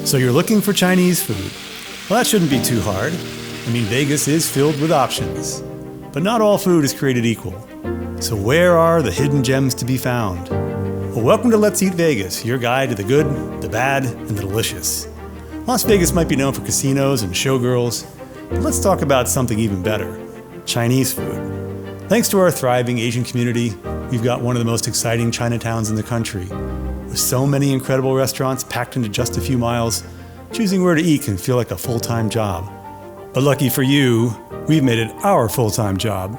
So you're looking for Chinese food. Well, that shouldn't be too hard. I mean, Vegas is filled with options. But not all food is created equal. So where are the hidden gems to be found? Well, welcome to Let's Eat Vegas, your guide to the good, the bad, and the delicious. Las Vegas might be known for casinos and showgirls, but let's talk about something even better: Chinese food. Thanks to our thriving Asian community, we've got one of the most exciting Chinatowns in the country. With so many incredible restaurants packed into just a few miles, choosing where to eat can feel like a full-time job. But lucky for you, we've made it our full-time job.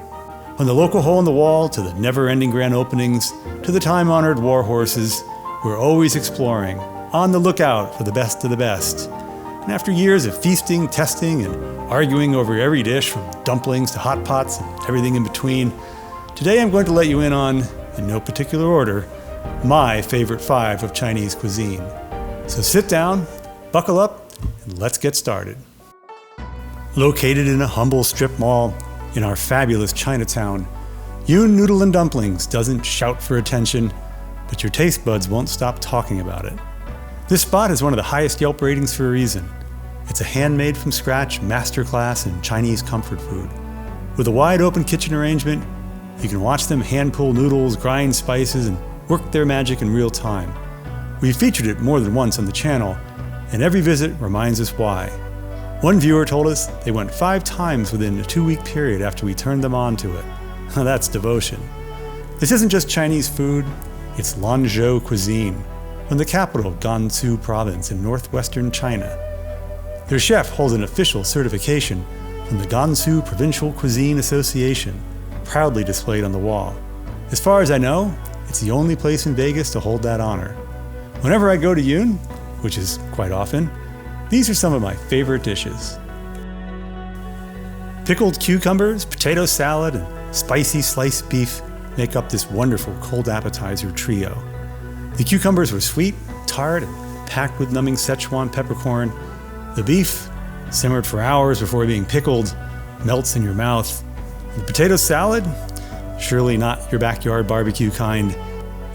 From the local hole in the wall to the never-ending grand openings to the time-honored war horses, we're always exploring, on the lookout for the best of the best. And after years of feasting, testing, and arguing over every dish from dumplings to hot pots and everything in between, today I'm going to let you in on, in no particular order, my favorite 5 of Chinese cuisine. So sit down, buckle up, and let's get started. Located in a humble strip mall in our fabulous Chinatown, Yun Noodle and Dumplings doesn't shout for attention, but your taste buds won't stop talking about it. This spot has one of the highest Yelp ratings for a reason. It's a handmade from scratch masterclass in Chinese comfort food. With a wide open kitchen arrangement, you can watch them hand pull noodles, grind spices, and work their magic in real time. We've featured it more than once on the channel, and every visit reminds us why. One viewer told us they went 5 times within a 2-week period after we turned them on to it. That's devotion. This isn't just Chinese food, it's Lanzhou cuisine, from the capital of Gansu province in northwestern China. Their chef holds an official certification from the Gansu Provincial Cuisine Association, proudly displayed on the wall. As far as I know, it's the only place in Vegas to hold that honor. Whenever I go to Yun, which is quite often, these are some of my favorite dishes. Pickled cucumbers, potato salad, and spicy sliced beef make up this wonderful cold appetizer trio. The cucumbers were sweet, tart, and packed with numbing Szechuan peppercorn. The beef, simmered for hours before being pickled, melts in your mouth. The potato salad, surely not your backyard barbecue kind.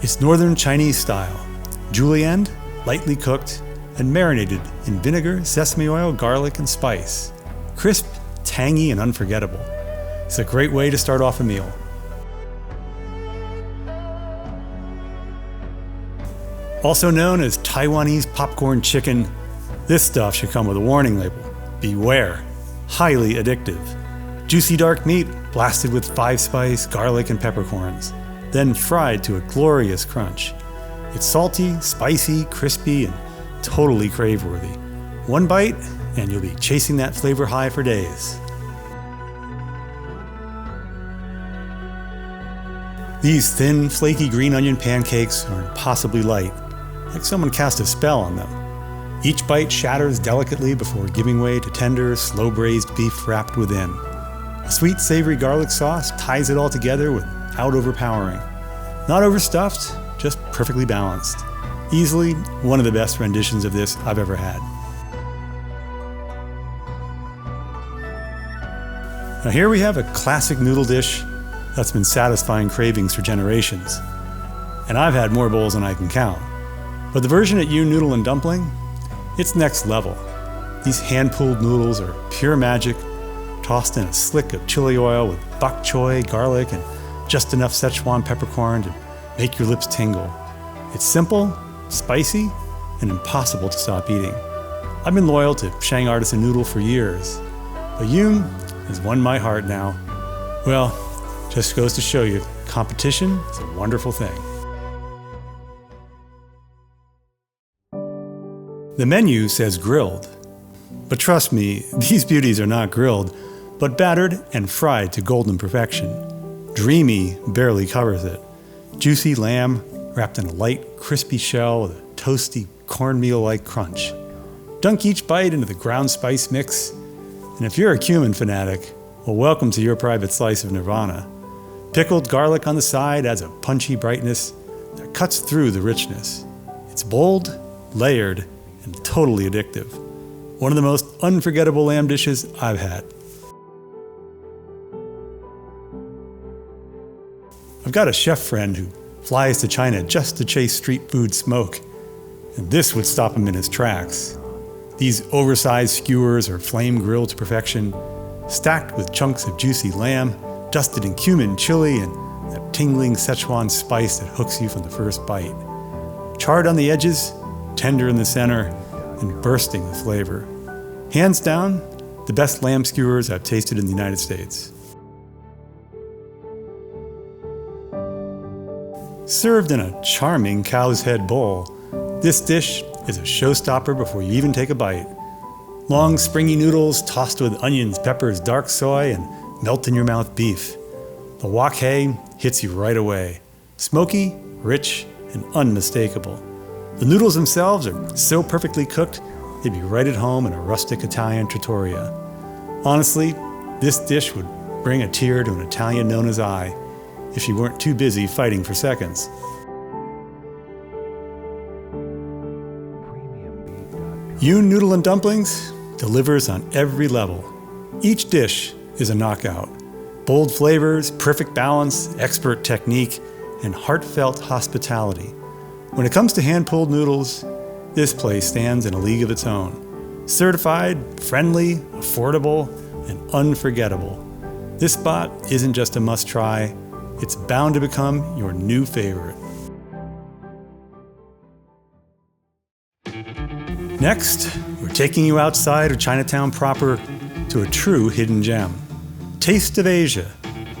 It's northern Chinese style, julienne, lightly cooked, and marinated in vinegar, sesame oil, garlic, and spice. Crisp, tangy, and unforgettable. It's a great way to start off a meal. Also known as Taiwanese popcorn chicken, this stuff should come with a warning label. Beware, highly addictive. Juicy dark meat blasted with 5-spice, garlic, and peppercorns, then fried to a glorious crunch. It's salty, spicy, crispy, and totally crave-worthy. One bite, and you'll be chasing that flavor high for days. These thin, flaky green onion pancakes are impossibly light, like someone cast a spell on them. Each bite shatters delicately before giving way to tender, slow-braised beef wrapped within. A sweet, savory garlic sauce ties it all together without overpowering. Not overstuffed, just perfectly balanced. Easily one of the best renditions of this I've ever had. Now here we have a classic noodle dish that's been satisfying cravings for generations. And I've had more bowls than I can count. But the version at Yun Noodle and Dumpling, it's next level. These hand-pulled noodles are pure magic, tossed in a slick of chili oil with bok choy, garlic, and just enough Szechuan peppercorn to make your lips tingle. It's simple, spicy, and impossible to stop eating. I've been loyal to Shang Artisan Noodle for years, but Yun has won my heart now. Well, just goes to show you, competition is a wonderful thing. The menu says grilled, but trust me, these beauties are not grilled, but battered and fried to golden perfection. Dreamy barely covers it. Juicy lamb wrapped in a light, crispy shell with a toasty cornmeal-like crunch. Dunk each bite into the ground spice mix, and if you're a cumin fanatic, well, welcome to your private slice of nirvana. Pickled garlic on the side adds a punchy brightness that cuts through the richness. It's bold, layered, and totally addictive. One of the most unforgettable lamb dishes I've had. I've got a chef friend who flies to China just to chase street food smoke, and this would stop him in his tracks. These oversized skewers are flame grilled to perfection, stacked with chunks of juicy lamb, dusted in cumin, chili, and that tingling Szechuan spice that hooks you from the first bite. Charred on the edges, tender in the center, and bursting with flavor. Hands down, the best lamb skewers I've tasted in the United States. Served in a charming cow's head bowl, this dish is a showstopper before you even take a bite. Long, springy noodles tossed with onions, peppers, dark soy, and melt-in-your-mouth beef. The wok hei hits you right away. Smoky, rich, and unmistakable. The noodles themselves are so perfectly cooked, they'd be right at home in a rustic Italian trattoria. Honestly, this dish would bring a tear to an Italian Nona's eye if she weren't too busy fighting for seconds. Yoon Noodle and Dumplings delivers on every level. Each dish is a knockout. Bold flavors, perfect balance, expert technique, and heartfelt hospitality. When it comes to hand-pulled noodles, this place stands in a league of its own. Certified, friendly, affordable, and unforgettable. This spot isn't just a must-try, it's bound to become your new favorite. Next, we're taking you outside of Chinatown proper to a true hidden gem. Taste of Asia,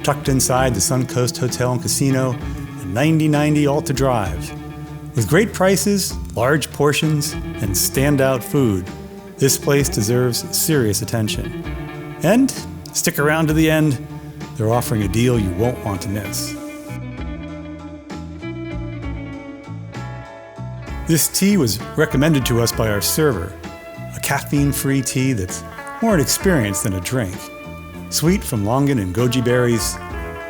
tucked inside the Suncoast Hotel and Casino, and 9090 Alta Drive. With great prices, large portions, and standout food, this place deserves serious attention. And stick around to the end, they're offering a deal you won't want to miss. This tea was recommended to us by our server, a caffeine-free tea that's more an experience than a drink. Sweet from longan and goji berries,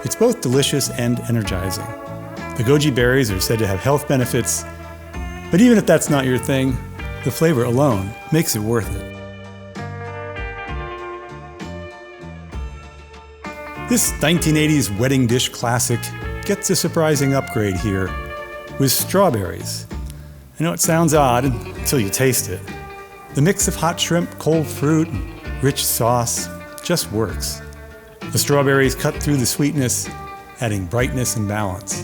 it's both delicious and energizing. The goji berries are said to have health benefits, but even if that's not your thing, the flavor alone makes it worth it. This 1980s wedding dish classic gets a surprising upgrade here with strawberries. I know it sounds odd until you taste it. The mix of hot shrimp, cold fruit, and rich sauce just works. The strawberries cut through the sweetness, adding brightness and balance.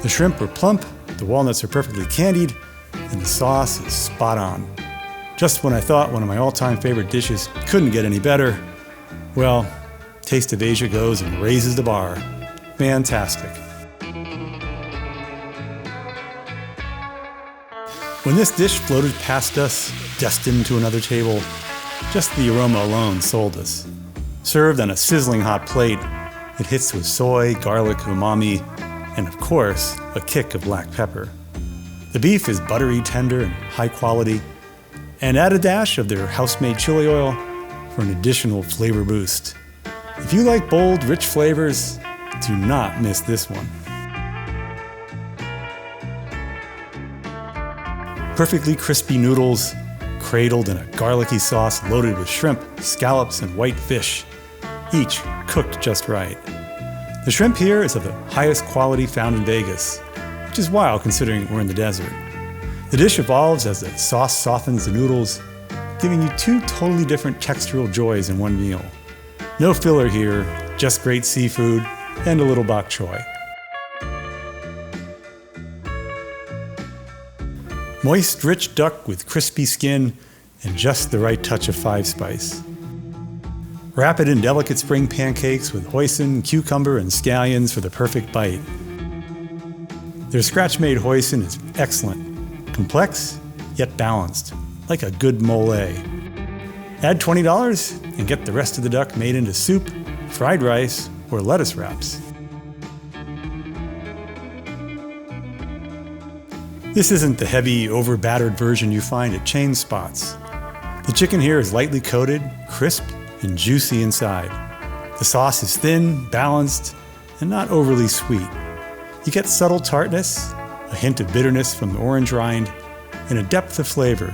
The shrimp are plump, the walnuts are perfectly candied, and the sauce is spot on. Just when I thought one of my all-time favorite dishes couldn't get any better, well, Taste of Asia goes and raises the bar. Fantastic. When this dish floated past us, destined to another table, just the aroma alone sold us. Served on a sizzling hot plate, it hits with soy, garlic, umami, and of course, a kick of black pepper. The beef is buttery tender and high quality, and add a dash of their house-made chili oil for an additional flavor boost. If you like bold, rich flavors, do not miss this one. Perfectly crispy noodles, cradled in a garlicky sauce loaded with shrimp, scallops, and white fish, each cooked just right. The shrimp here is of the highest quality found in Vegas, which is wild considering we're in the desert. The dish evolves as the sauce softens the noodles, giving you two totally different textural joys in one meal. No filler here, just great seafood and a little bok choy. Moist, rich duck with crispy skin and just the right touch of five spice. Wrap it in delicate spring pancakes with hoisin, cucumber, and scallions for the perfect bite. Their scratch-made hoisin is excellent, complex, yet balanced, like a good mole. Add $20 and get the rest of the duck made into soup, fried rice, or lettuce wraps. This isn't the heavy, over-battered version you find at chain spots. The chicken here is lightly coated, crisp, and juicy inside. The sauce is thin, balanced, and not overly sweet. You get subtle tartness, a hint of bitterness from the orange rind, and a depth of flavor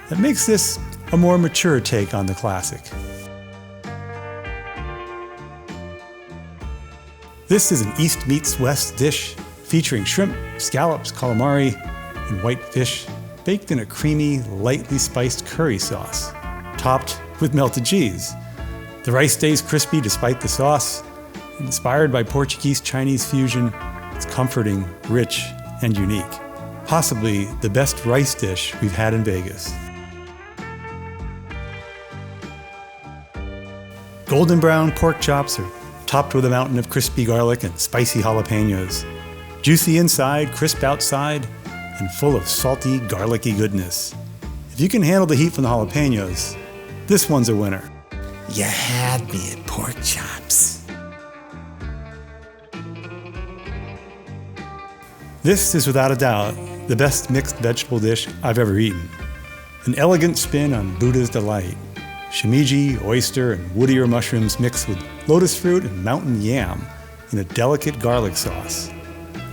that makes this a more mature take on the classic. This is an East meets West dish featuring shrimp, scallops, calamari, and white fish baked in a creamy, lightly spiced curry sauce, topped with melted cheese. The rice stays crispy despite the sauce. Inspired by Portuguese-Chinese fusion, it's comforting, rich, and unique. Possibly the best rice dish we've had in Vegas. Golden brown pork chops are topped with a mountain of crispy garlic and spicy jalapenos. Juicy inside, crisp outside, and full of salty, garlicky goodness. If you can handle the heat from the jalapenos, this one's a winner. You had me at pork chops. This is without a doubt the best mixed vegetable dish I've ever eaten. An elegant spin on Buddha's delight. Shimeji, oyster, and woodier mushrooms mixed with lotus fruit and mountain yam in a delicate garlic sauce.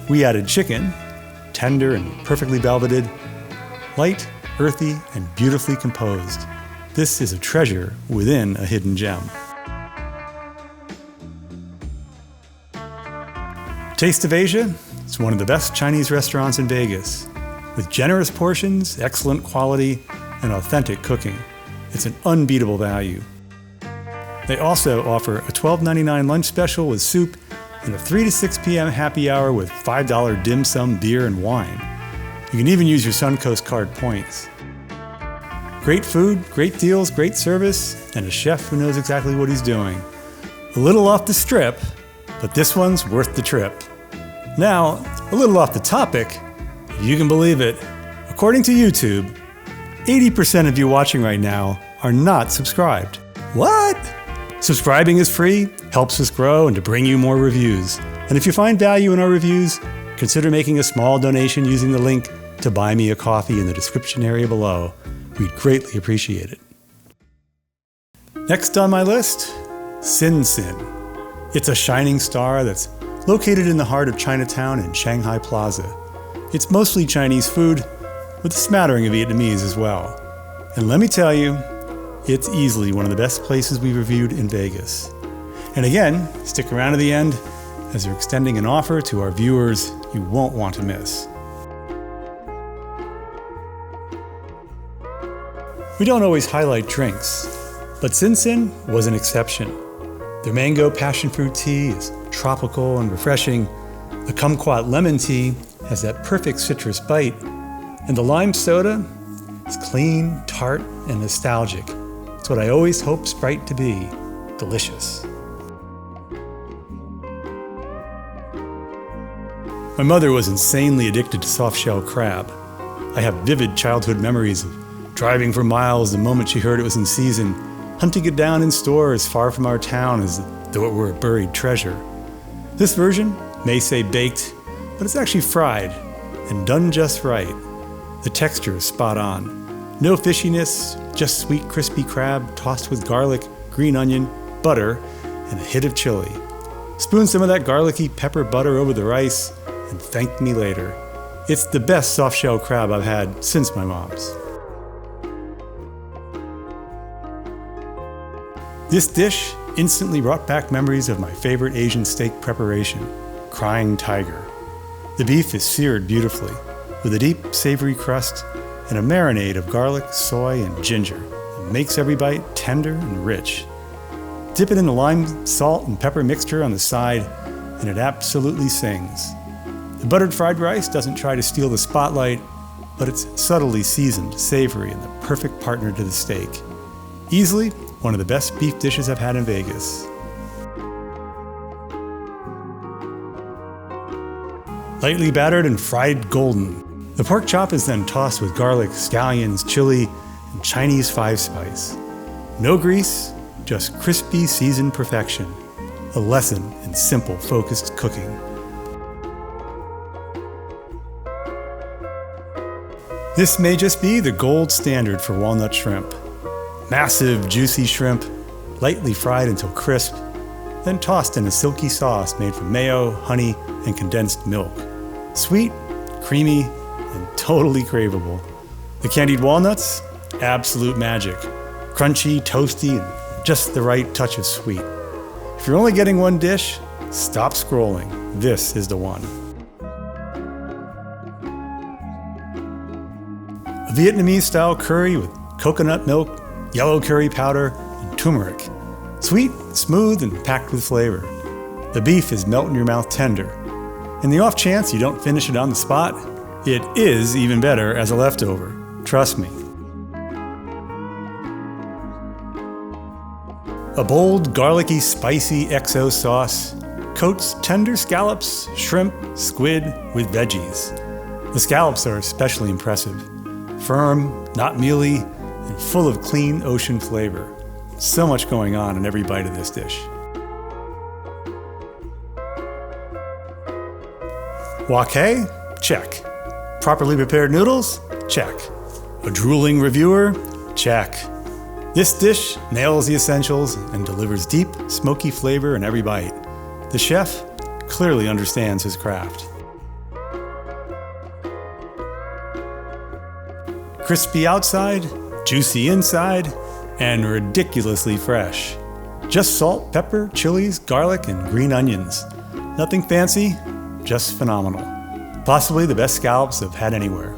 We added chicken, tender and perfectly velveted, light, earthy, and beautifully composed. This is a treasure within a hidden gem. Taste of Asia is one of the best Chinese restaurants in Vegas, with generous portions, excellent quality, and authentic cooking. It's an unbeatable value. They also offer a $12.99 lunch special with soup and a 3 to 6 p.m. happy hour with $5 dim sum, beer, and wine. You can even use your Suncoast card points. Great food, great deals, great service, and a chef who knows exactly what he's doing. A little off the strip, but this one's worth the trip. Now, a little off the topic, if you can believe it, according to YouTube, 80% of you watching right now are not subscribed. What? Subscribing is free, helps us grow, and to bring you more reviews. And if you find value in our reviews, consider making a small donation using the link to buy me a coffee in the description area below. We'd greatly appreciate it. Next on my list, Sin Sin. It's a shining star that's located in the heart of Chinatown in Shanghai Plaza. It's mostly Chinese food, with a smattering of Vietnamese as well. And let me tell you, it's easily one of the best places we've reviewed in Vegas. And again, stick around to the end, as we're extending an offer to our viewers you won't want to miss. We don't always highlight drinks, but Sin Sin was an exception. Their mango passion fruit tea is tropical and refreshing. The kumquat lemon tea has that perfect citrus bite. And the lime soda is clean, tart, and nostalgic. It's what I always hoped Sprite to be, delicious. My mother was insanely addicted to soft-shell crab. I have vivid childhood memories of driving for miles the moment she heard it was in season, hunting it down in stores far from our town as though it were a buried treasure. This version may say baked, but it's actually fried and done just right. The texture is spot on. No fishiness, just sweet crispy crab tossed with garlic, green onion, butter, and a hit of chili. Spoon some of that garlicky pepper butter over the rice and thank me later. It's the best soft-shell crab I've had since my mom's. This dish instantly brought back memories of my favorite Asian steak preparation, Crying Tiger. The beef is seared beautifully, with a deep, savory crust and a marinade of garlic, soy, and ginger that makes every bite tender and rich. Dip it in the lime, salt, and pepper mixture on the side, and it absolutely sings. The buttered fried rice doesn't try to steal the spotlight, but it's subtly seasoned, savory, and the perfect partner to the steak. Easily one of the best beef dishes I've had in Vegas. Lightly battered and fried golden, the pork chop is then tossed with garlic, scallions, chili, and Chinese 5-spice. No grease, just crispy, seasoned perfection. A lesson in simple, focused cooking. This may just be the gold standard for walnut shrimp. Massive, juicy shrimp, lightly fried until crisp, then tossed in a silky sauce made from mayo, honey, and condensed milk. Sweet, creamy, and totally craveable. The candied walnuts? Absolute magic. Crunchy, toasty, and just the right touch of sweet. If you're only getting one dish, stop scrolling. This is the one. Vietnamese-style curry with coconut milk, yellow curry powder, and turmeric. Sweet, smooth, and packed with flavor. The beef is melt-in-your-mouth tender. In the off chance you don't finish it on the spot, it is even better as a leftover. Trust me. A bold, garlicky, spicy XO sauce coats tender scallops, shrimp, squid with veggies. The scallops are especially impressive. Firm, not mealy, and full of clean ocean flavor. So much going on in every bite of this dish. Wok hei? Check. Properly prepared noodles? Check. A drooling reviewer? Check. This dish nails the essentials and delivers deep, smoky flavor in every bite. The chef clearly understands his craft. Crispy outside, juicy inside, and ridiculously fresh. Just salt, pepper, chilies, garlic, and green onions. Nothing fancy, just phenomenal. Possibly the best scallops I've had anywhere.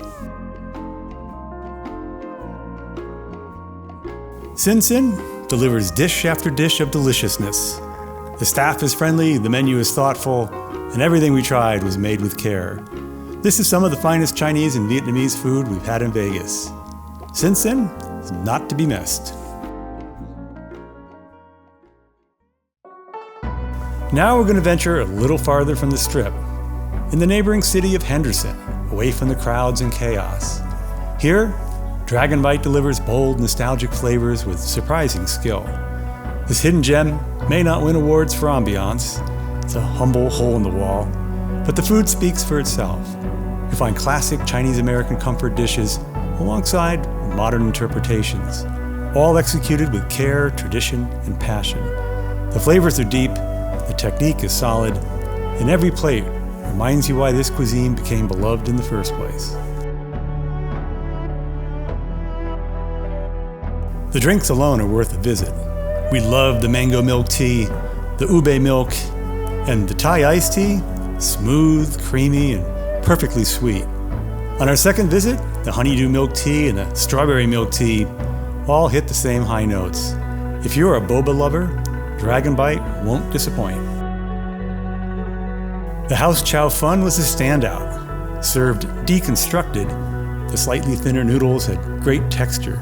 Sin Sin delivers dish after dish of deliciousness. The staff is friendly, the menu is thoughtful, and everything we tried was made with care. This is some of the finest Chinese and Vietnamese food we've had in Vegas. Sin Sin is not to be missed. Now we're going to venture a little farther from the Strip, in the neighboring city of Henderson, away from the crowds and chaos. Here, Dragon Bite delivers bold, nostalgic flavors with surprising skill. This hidden gem may not win awards for ambiance. It's a humble hole in the wall, but the food speaks for itself. You find classic Chinese-American comfort dishes alongside modern interpretations, all executed with care, tradition, and passion. The flavors are deep, the technique is solid, and every plate reminds you why this cuisine became beloved in the first place. The drinks alone are worth a visit. We love the mango milk tea, the ube milk, and the Thai iced tea, smooth, creamy, and perfectly sweet. On our second visit, the honeydew milk tea and the strawberry milk tea all hit the same high notes. If you're a boba lover, Dragon Bite won't disappoint. The house chow fun was a standout. Served deconstructed, the slightly thinner noodles had great texture.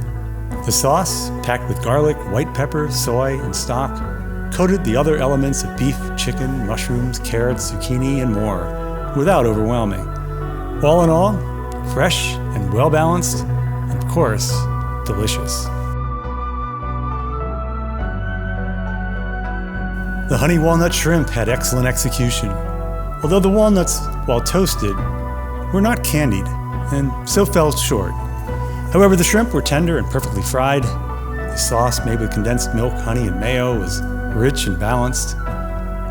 The sauce, packed with garlic, white pepper, soy, and stock, coated the other elements of beef, chicken, mushrooms, carrots, zucchini, and more, without overwhelming. All in all, fresh and well-balanced, and of course, delicious. The honey walnut shrimp had excellent execution, although the walnuts, while toasted, were not candied, and so fell short. However, the shrimp were tender and perfectly fried. The sauce, made with condensed milk, honey, and mayo, was rich and balanced.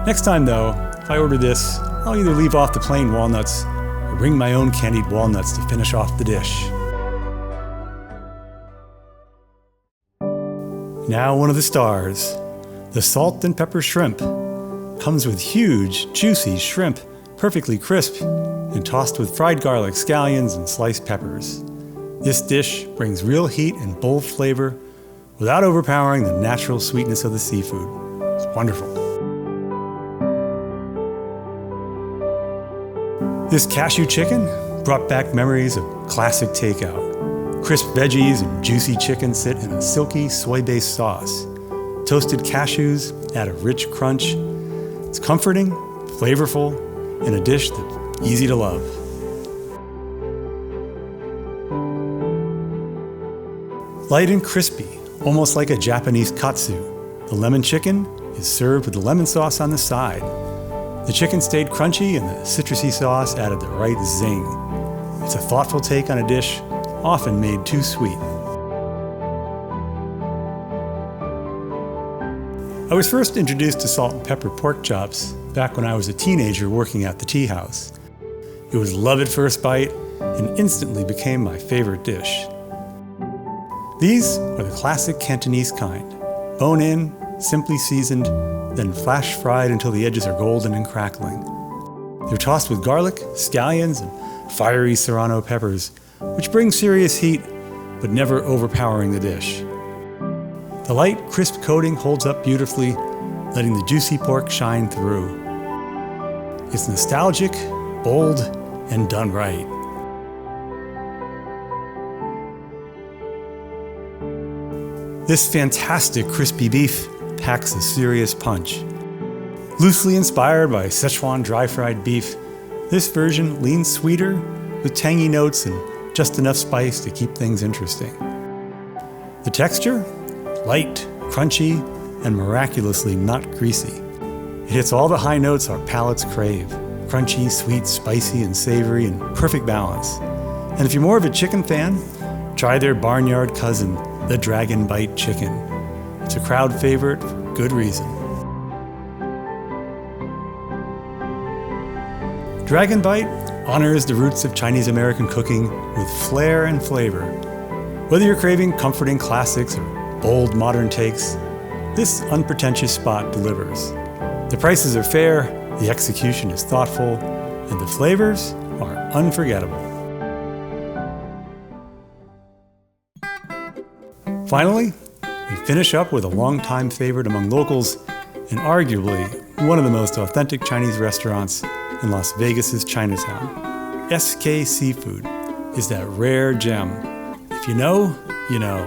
Next time, though, if I order this, I'll either leave off the plain walnuts or bring my own candied walnuts to finish off the dish. Now one of the stars, the salt and pepper shrimp. Comes with huge, juicy shrimp, perfectly crisp, and tossed with fried garlic, scallions, and sliced peppers. This dish brings real heat and bold flavor without overpowering the natural sweetness of the seafood. It's wonderful. This cashew chicken brought back memories of classic takeout. Crisp veggies and juicy chicken sit in a silky soy-based sauce. Toasted cashews add a rich crunch. It's comforting, flavorful, and a dish that's easy to love. Light and crispy, almost like a Japanese katsu, the lemon chicken is served with the lemon sauce on the side. The chicken stayed crunchy and the citrusy sauce added the right zing. It's a thoughtful take on a dish often made too sweet. I was first introduced to salt and pepper pork chops back when I was a teenager working at the tea house. It was love at first bite and instantly became my favorite dish. These are the classic Cantonese kind, bone in, simply seasoned, then flash fried until the edges are golden and crackling. They're tossed with garlic, scallions, and fiery serrano peppers, which bring serious heat but never overpowering the dish. The light, crisp coating holds up beautifully, letting the juicy pork shine through. It's nostalgic, bold, and done right. This fantastic crispy beef packs a serious punch. Loosely inspired by Szechuan dry-fried beef, this version leans sweeter with tangy notes and just enough spice to keep things interesting. The texture? Light, crunchy, and miraculously not greasy. It hits all the high notes our palates crave. Crunchy, sweet, spicy, and savory in perfect balance. And if you're more of a chicken fan, try their barnyard cousin, the Dragon Bite Chicken. It's a crowd favorite for good reason. Dragon Bite honors the roots of Chinese American cooking with flair and flavor. Whether you're craving comforting classics or bold modern takes, this unpretentious spot delivers. The prices are fair, the execution is thoughtful, and the flavors are unforgettable. Finally, we finish up with a longtime favorite among locals and arguably one of the most authentic Chinese restaurants in Las Vegas's Chinatown. SK Seafood is that rare gem. If you know, you know.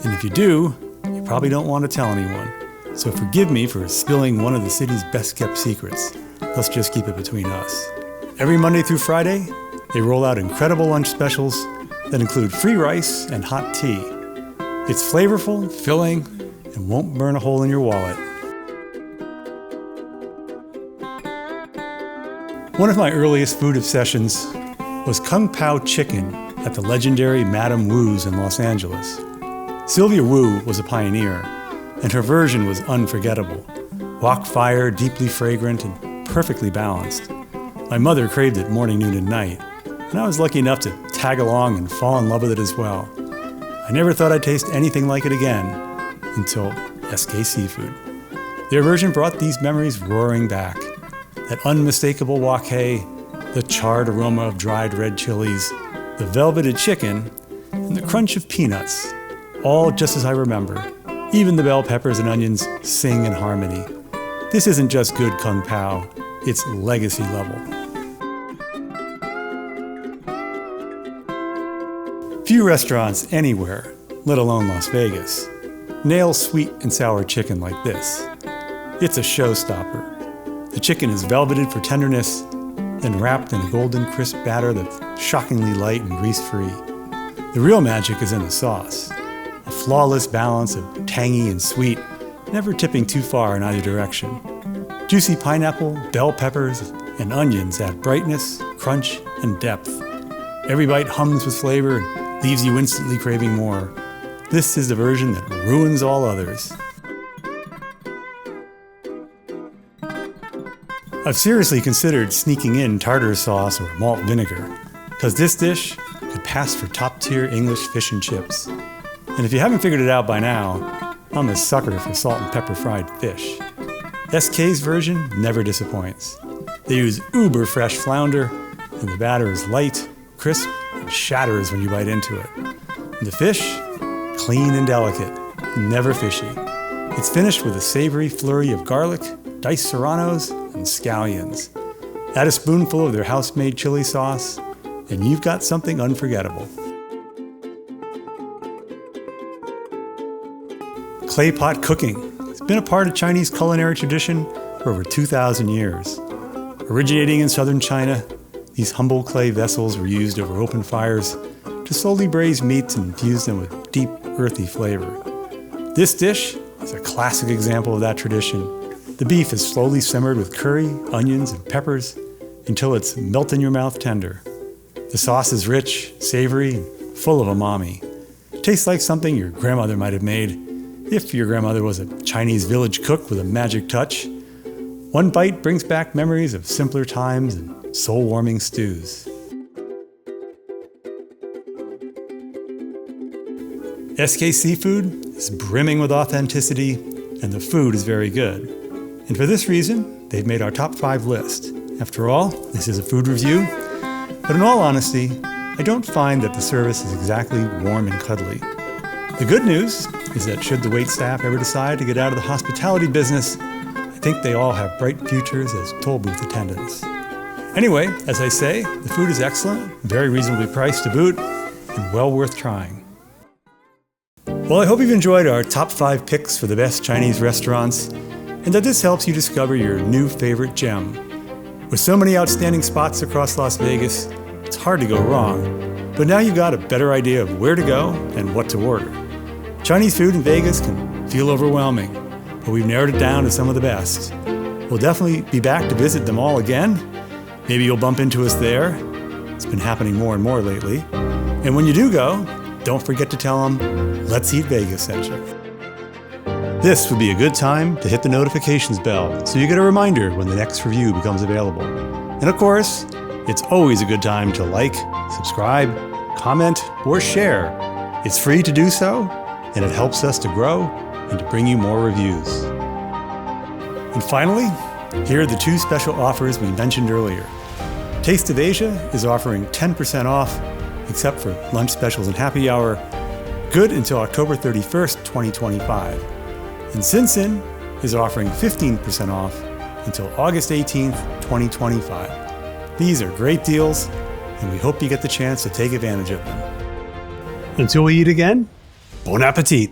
And if you do, you probably don't want to tell anyone. So forgive me for spilling one of the city's best-kept secrets. Let's just keep it between us. Every Monday through Friday, they roll out incredible lunch specials that include free rice and hot tea. It's flavorful, filling, and won't burn a hole in your wallet. One of my earliest food obsessions was Kung Pao chicken at the legendary Madame Wu's in Los Angeles. Sylvia Wu was a pioneer, and her version was unforgettable. Wok fire, deeply fragrant, and perfectly balanced. My mother craved it morning, noon, and night, and I was lucky enough to tag along and fall in love with it as well. I never thought I'd taste anything like it again until SK Seafood. Their version brought these memories roaring back. That unmistakable wok hay, the charred aroma of dried red chilies, the velveted chicken, and the crunch of peanuts, all just as I remember. Even the bell peppers and onions sing in harmony. This isn't just good Kung Pao, it's legacy level. Few restaurants anywhere, let alone Las Vegas, nail sweet and sour chicken like this. It's a showstopper. The chicken is velveted for tenderness, then wrapped in a golden crisp batter that's shockingly light and grease-free. The real magic is in the sauce. A flawless balance of tangy and sweet, never tipping too far in either direction. Juicy pineapple, bell peppers, and onions add brightness, crunch, and depth. Every bite hums with flavor and leaves you instantly craving more. This is the version that ruins all others. I've seriously considered sneaking in tartar sauce or malt vinegar, because this dish could pass for top-tier English fish and chips. And if you haven't figured it out by now, I'm a sucker for salt and pepper fried fish. SK's version never disappoints. They use uber fresh flounder, and the batter is light, crisp, and shatters when you bite into it. And the fish, clean and delicate, never fishy. It's finished with a savory flurry of garlic, diced serranos, and scallions. Add a spoonful of their house-made chili sauce, and you've got something unforgettable. Clay pot cooking has been a part of Chinese culinary tradition for over 2,000 years. Originating in southern China, these humble clay vessels were used over open fires to slowly braise meats and infuse them with deep, earthy flavor. This dish is a classic example of that tradition. The beef is slowly simmered with curry, onions, and peppers until it's melt-in-your-mouth tender. The sauce is rich, savory, and full of umami. It tastes like something your grandmother might have made, if your grandmother was a Chinese village cook with a magic touch. One bite brings back memories of simpler times and soul-warming stews. SK Seafood is brimming with authenticity, and the food is very good. And for this reason, they've made our top 5 list. After all, this is a food review. But in all honesty, I don't find that the service is exactly warm and cuddly. The good news is that should the waitstaff ever decide to get out of the hospitality business, I think they all have bright futures as toll booth attendants. Anyway, as I say, the food is excellent, very reasonably priced to boot, and well worth trying. Well, I hope you've enjoyed our top 5 picks for the best Chinese restaurants, and that this helps you discover your new favorite gem. With so many outstanding spots across Las Vegas, it's hard to go wrong, but now you've got a better idea of where to go and what to order. Chinese food in Vegas can feel overwhelming, but we've narrowed it down to some of the best. We'll definitely be back to visit them all again. Maybe you'll bump into us there. It's been happening more and more lately. And when you do go, don't forget to tell them, "Let's Eat Vegas" sent you. This would be a good time to hit the notifications bell so you get a reminder when the next review becomes available. And of course, it's always a good time to like, subscribe, comment, or share. It's free to do so, and it helps us to grow and to bring you more reviews. And finally, here are the 2 special offers we mentioned earlier. Taste of Asia is offering 10% off, except for lunch specials and happy hour, good until October 31st, 2025. And Sinsin is offering 15% off until August 18th, 2025. These are great deals, and we hope you get the chance to take advantage of them. Until we eat again, bon appetit!